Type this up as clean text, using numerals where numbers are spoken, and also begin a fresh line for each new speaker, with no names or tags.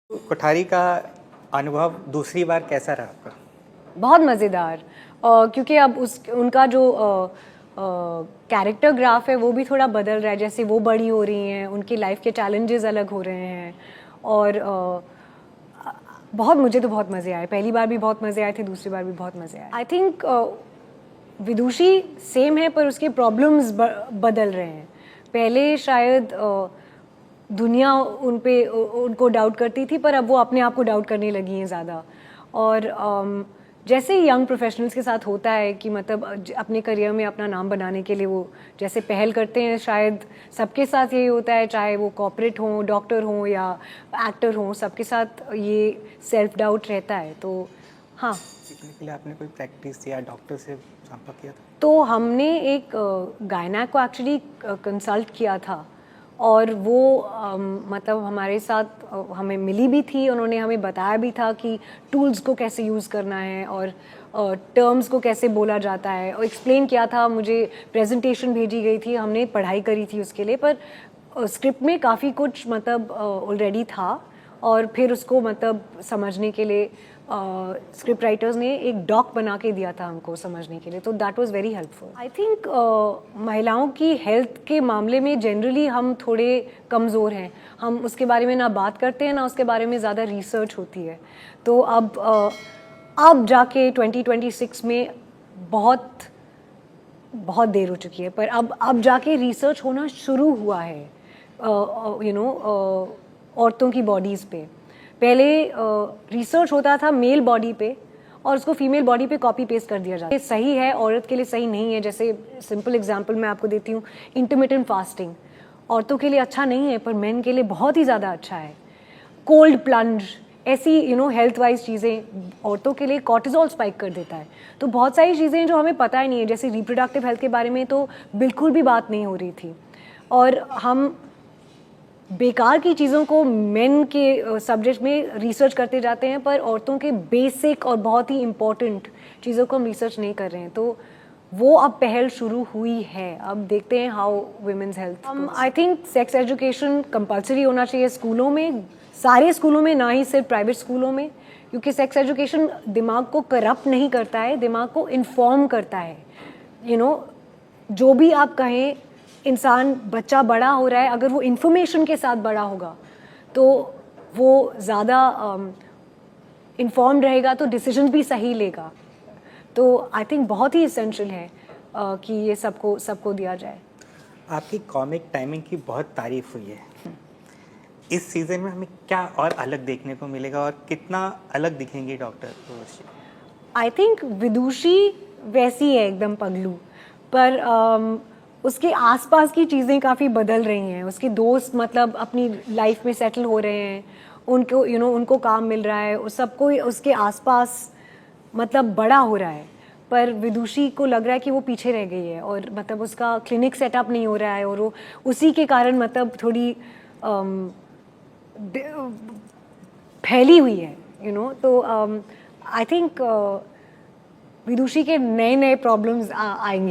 कोठारी का अनुभव दूसरी बार कैसा रहा आपका?
बहुत मज़ेदार। क्योंकि अब उनका जो कैरेक्टर ग्राफ है वो भी थोड़ा बदल रहा है, जैसे वो बड़ी हो रही हैं, उनकी लाइफ के चैलेंजेस अलग हो रहे हैं। और मुझे तो बहुत मज़े आए, पहली बार भी बहुत मज़े आए थे, दूसरी बार भी बहुत मज़े आए। आई थिंक विदुषी सेम है पर उसके प्रॉब्लम्स बदल रहे हैं। पहले शायद दुनिया उनको डाउट करती थी, पर अब वो अपने आप को डाउट करने लगी हैं ज़्यादा। और जैसे यंग प्रोफेशनल्स के साथ होता है कि मतलब अपने करियर में अपना नाम बनाने के लिए वो जैसे पहल करते हैं, शायद सबके साथ यही होता है, चाहे वो कॉर्पोरेट हो, डॉक्टर हो या एक्टर हो, सबके साथ ये सेल्फ डाउट रहता है। तो हाँ,
सीखने के लिए आपने कोई प्रैक्टिस या डॉक्टर से संपर्क किया था?
तो हमने एक गायनेक को एक्चुअली कंसल्ट किया था, और वो मतलब हमारे साथ हमें मिली भी थी। उन्होंने हमें बताया भी था कि टूल्स को कैसे यूज़ करना है और टर्म्स को कैसे बोला जाता है, और एक्सप्लेन किया था। मुझे प्रेजेंटेशन भेजी गई थी, हमने पढ़ाई करी थी उसके लिए, पर स्क्रिप्ट में काफ़ी कुछ मतलब ऑलरेडी था। और फिर उसको मतलब समझने के लिए स्क्रिप्ट राइटर्स ने एक डॉक बना के दिया था हमको समझने के लिए, तो that was very helpful. I think महिलाओं की हेल्थ के मामले में जनरली हम थोड़े कमज़ोर हैं। हम उसके बारे में ना बात करते हैं, ना उसके बारे में ज़्यादा रिसर्च होती है। तो अब जाके 2026 में बहुत बहुत देर हो चुकी है, पर अब जाके रिसर्च होना शुरू हुआ है औरतों की बॉडीज़ पे। पहले रिसर्च होता था मेल बॉडी पे, और उसको फीमेल बॉडी पे कॉपी पेस्ट कर दिया जाता है। ये सही है, औरत के लिए सही नहीं है। जैसे सिंपल एग्जांपल मैं आपको देती हूँ, इंटरमिटेंट फास्टिंग औरतों के लिए अच्छा नहीं है, पर मेन के लिए बहुत ही ज़्यादा अच्छा है। कोल्ड प्लंज, ऐसी हेल्थ वाइज चीज़ें औरतों के लिए कॉर्टिजोल स्पाइक कर देता है। तो बहुत सारी चीज़ें जो हमें पता ही नहीं है, जैसे रिप्रोडक्टिव हेल्थ के बारे में तो बिल्कुल भी बात नहीं हो रही थी। और हम बेकार की चीज़ों को मेन के सब्जेक्ट में रिसर्च करते जाते हैं, पर औरतों के बेसिक और बहुत ही इम्पोर्टेंट चीज़ों को हम रिसर्च नहीं कर रहे हैं। तो वो अब पहल शुरू हुई है। अब देखते हैं how women's health. I think sex education compulsory होना चाहिए स्कूलों में, सारे स्कूलों में, ना ही सिर्फ प्राइवेट स्कूलों में। क्योंकि सेक्स एजुकेशन दिमाग को करप्ट नहीं करता है, दिमाग को इन्फॉर्म करता है। जो भी आप कहें, इंसान, बच्चा बड़ा हो रहा है, अगर वो इन्फॉर्मेशन के साथ बड़ा होगा तो वो ज़्यादा इन्फॉर्म्ड रहेगा, तो डिसीजन भी सही लेगा। तो आई थिंक बहुत ही इसेंशियल है कि ये सबको दिया जाए।
आपकी कॉमिक टाइमिंग की बहुत तारीफ हुई है। इस सीज़न में हमें क्या और अलग देखने को मिलेगा और कितना अलग दिखेंगे डॉक्टर उर्वशी?
आई थिंक विदुषी वैसी है एकदम पगलू, पर उसके आसपास की चीज़ें काफ़ी बदल रही हैं। उसके दोस्त मतलब अपनी लाइफ में सेटल हो रहे हैं, उनको उनको काम मिल रहा है, उस सबको उसके आसपास मतलब बड़ा हो रहा है। पर विदुषी को लग रहा है कि वो पीछे रह गई है, और मतलब उसका क्लिनिक सेटअप नहीं हो रहा है, और वो उसी के कारण मतलब थोड़ी फैली हुई है, तो आई थिंक विदुषी के नए नए प्रॉब्लम्स आएंगे।